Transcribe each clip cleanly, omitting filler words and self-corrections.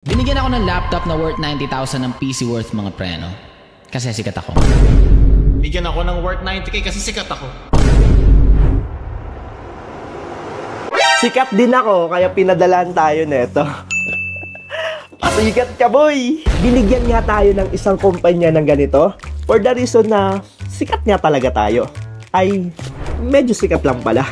Binigyan ako ng laptop na worth 90,000 ng PC worth mga preno. Kasi sikat ako. Bigyan ako ng worth 90k kasi sikat ako. Sikat din ako, kaya pinadalan tayo neto. Pasikat ka, boy! Binigyan nga tayo ng isang kumpanya ng ganito for the reason na sikat nga talaga tayo. Ay, medyo sikat lang pala.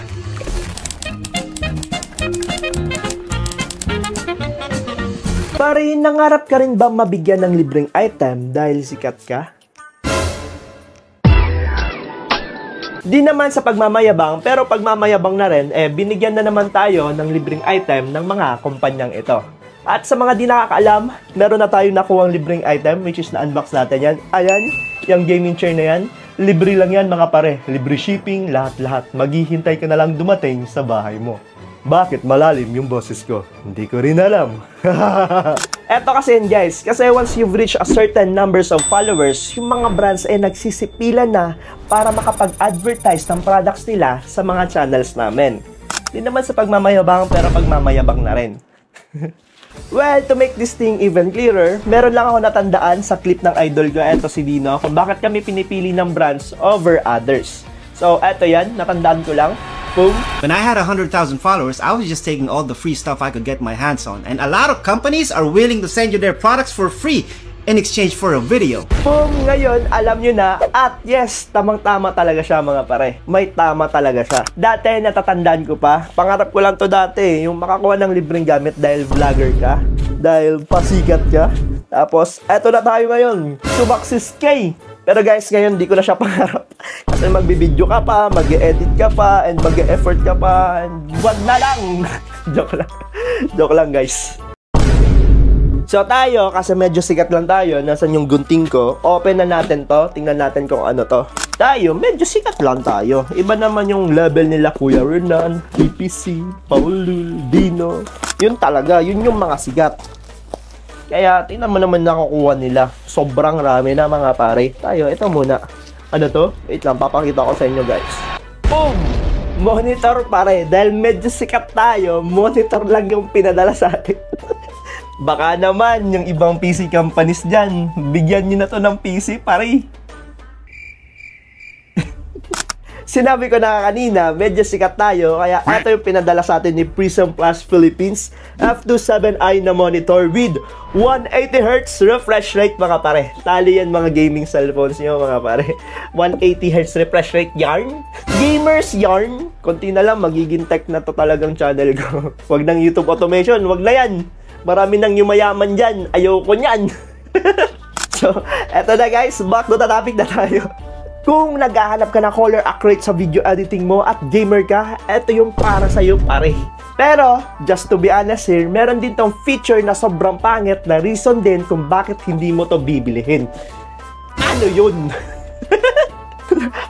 Pare, nangarap ka rin ba mabigyan ng libreng item dahil sikat ka? Di naman sa pagmamayabang, pero pagmamayabang na rin, binigyan na naman tayo ng libreng item ng mga kumpanyang ito. At sa mga di nakakaalam, meron na tayong nakuhang libreng item, which is na-unbox natin yan. Ayan, yung gaming chair na yan. Libre lang yan mga pare. Libre shipping, lahat-lahat. Maghihintay ka na lang dumating sa bahay mo. Bakit malalim yung boses ko? Hindi ko rin alam. Eto kasi yun guys, kasi once you've reached a certain numbers of followers, yung mga brands ay nagsisipilan na para makapag-advertise ng products nila sa mga channels namin. Hindi naman sa pagmamayabang, pero pagmamayabang na rin. Well, to make this thing even clearer, meron lang ako natandaan sa clip ng idol ko, eto si Dino, kung bakit kami pinipili ng brands over others. So, eto yan, natandaan ko lang. Boom. When I had 100,000 followers, I was just taking all the free stuff I could get my hands on. And a lot of companies are willing to send you their products for free in exchange for a video. Boom! Ngayon, alam nyo na, at yes, tamang-tama talaga siya mga pare. May tama talaga siya. Dati, natatandaan ko pa, pangarap ko lang to dati, yung makakuha ng libreng gamit dahil vlogger ka, dahil pasikat ka. Tapos, eto na tayo ngayon, sumaksis K. Pero guys, ngayon di ko na siya pangarap. Kasi magbibideo ka pa, mag-edit ka pa, and mag-effort ka pa, and wag na lang! Joke lang. Joke lang guys. So tayo, kasi medyo sikat lang tayo, nasan yung gunting ko, open na natin to, tingnan natin kung ano to. Tayo, medyo sikat lang tayo. Iba naman yung level nila Kuya Renan, PPC, Paulul, Dino. Yun talaga, yun yung mga sikat. Kaya, tingnan mo naman nakukuha nila. Sobrang rami na mga pare. Tayo, ito muna. Ano to? Wait lang, papakita ko sa inyo guys. Boom! Monitor pare. Dahil medyo sikat tayo, monitor lang yung pinadala sa atin. Baka naman, yung ibang PC companies dyan, bigyan nyo na to ng PC pare. Sinabi ko na kanina, medyo sikat tayo, kaya ito yung pinadala sa atin ni Prism Plus Philippines F27i na monitor with 180Hz refresh rate mga pare. Tali yan mga gaming cellphones nyo mga pare. 180Hz refresh rate yarn. Gamers yarn. Konti na lang, magiging tech na to talagang channel ko. Wag nang YouTube automation, wag na yan. Marami nang yumayaman dyan, ayoko nyan. So, eto na guys, back to the topic na tayo. Kung naghahanap ka ng color accurate sa video editing mo at gamer ka, ito yung para sa'yo pare. Pero, just to be honest here, meron din tong feature na sobrang pangit na reason din kung bakit hindi mo to bibilihin. Ano yun?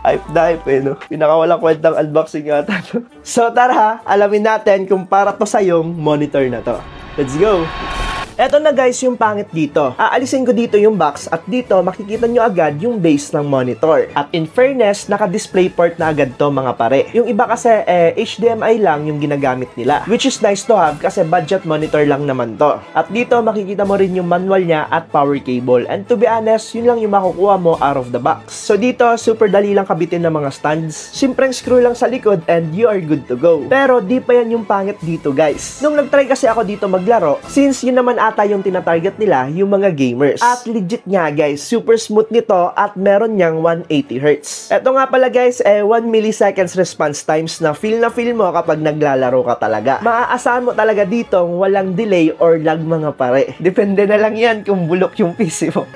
Hype na hype no? Pinakawalang kwentang unboxing yata. So tara, alamin natin kung para to sa'yong monitor na to. Let's go! Eto na guys yung pangit dito. Aalisin ko dito yung box at dito makikita nyo agad yung base ng monitor. At in fairness, naka-display port na agad to mga pare. Yung iba kasi HDMI lang yung ginagamit nila. Which is nice to have kasi budget monitor lang naman to. At dito makikita mo rin yung manual niya at power cable. And to be honest, yun lang yung makukuha mo out of the box. So dito, super dali lang kabitin ng mga stands. Simpleng screw lang sa likod and you are good to go. Pero di pa yan yung pangit dito guys. Nung nag-try kasi ako dito maglaro, since yun naman ata yung tinatarget nila, yung mga gamers. At legit nga guys, super smooth nito at meron niyang 180Hz. Ito nga pala guys, 1 milliseconds response times na feel mo kapag naglalaro ka talaga. Maaasahan mo talaga ditong walang delay or lag mga pare. Depende na lang yan kung bulok yung PC mo.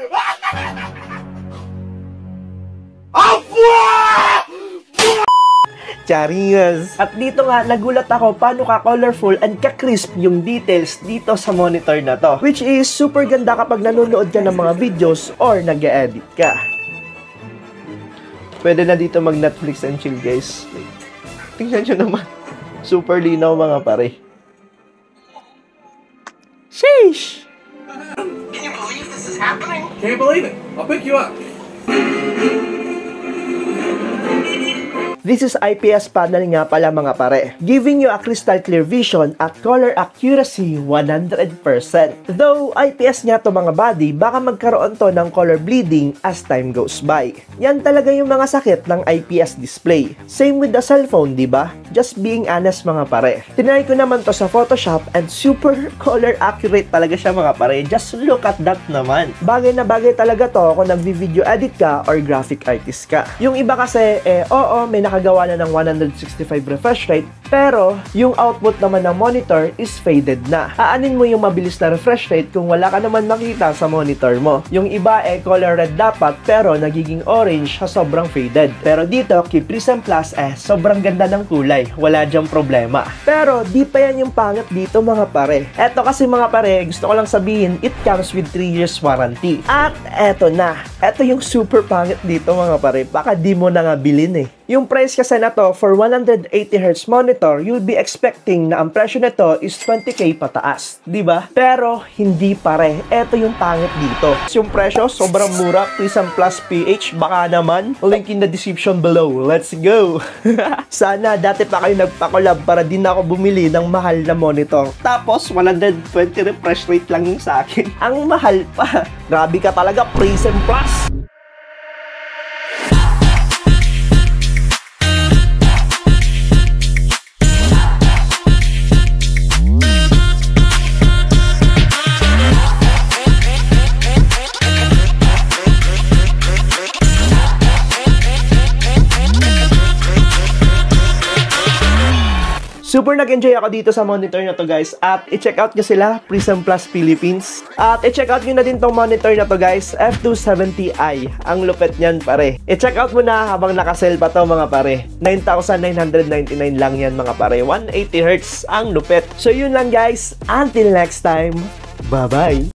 Charingas. At dito nga, nagulat ako paano ka-colorful and ka-crisp yung details dito sa monitor na to. Which is super ganda kapag nanonood ka ng mga videos or nag-edit ka. Pwede na dito mag-Netflix and chill guys. Tingnan nyo naman. Super linaw mga pare. Sheesh! Can you believe this is happening? Can't believe it. I'll pick you up. This is IPS panel nga pala mga pare, giving you a crystal clear vision at color accuracy 100%. Though IPS nga to mga buddy, baka magkaroon to ng color bleeding as time goes by. Yan talaga yung mga sakit ng IPS display. Same with the cellphone, di ba? Just being honest mga pare. Tinry ko naman to sa Photoshop and super color accurate talaga siya mga pare. Just look at that naman. Bagay na bagay talaga to kung nagvi-video edit ka or graphic artist ka. Yung iba kasi, oo, may nakagawa na ng 165 refresh rate, pero yung output naman ng monitor is faded na. Aanin mo yung mabilis na refresh rate kung wala ka naman makita sa monitor mo. Yung iba color red dapat, pero nagiging orange sa sobrang faded. Pero dito, kay Prism Plus, sobrang ganda ng kulay. Wala dyang problema. Pero, di pa yan yung pangit dito mga pare. Eto kasi mga pare, gusto ko lang sabihin, it comes with 3 years warranty. At eto na. Eto yung super pangit dito mga pare. Baka di mo na nga bilhin eh. Yung price kasi na to, for 180Hz monitor, you'll be expecting na ang presyo nito is 20k pataas. Diba? Pero, hindi pare. Eto yung pangit dito. Yung presyo, sobrang mura. Prism Plus PH, baka naman. Link in the description below. Let's go! Sana dati pa kayo nagpa-collab para din ako bumili ng mahal na monitor. Tapos, 120 refresh rate lang yung sa akin. Ang mahal pa. Grabe ka talaga, Prism Plus! Super nag-enjoy ako dito sa monitor na to guys. At i-check out nyo sila, Prism Plus Philippines. At i-check out nyo na din tong monitor na to guys, F270i. Ang lupet niyan pare. I-check out mo na habang nakasale pa to mga pare. 9,999 lang yan mga pare. 180Hz ang lupet. So yun lang guys. Until next time, bye-bye!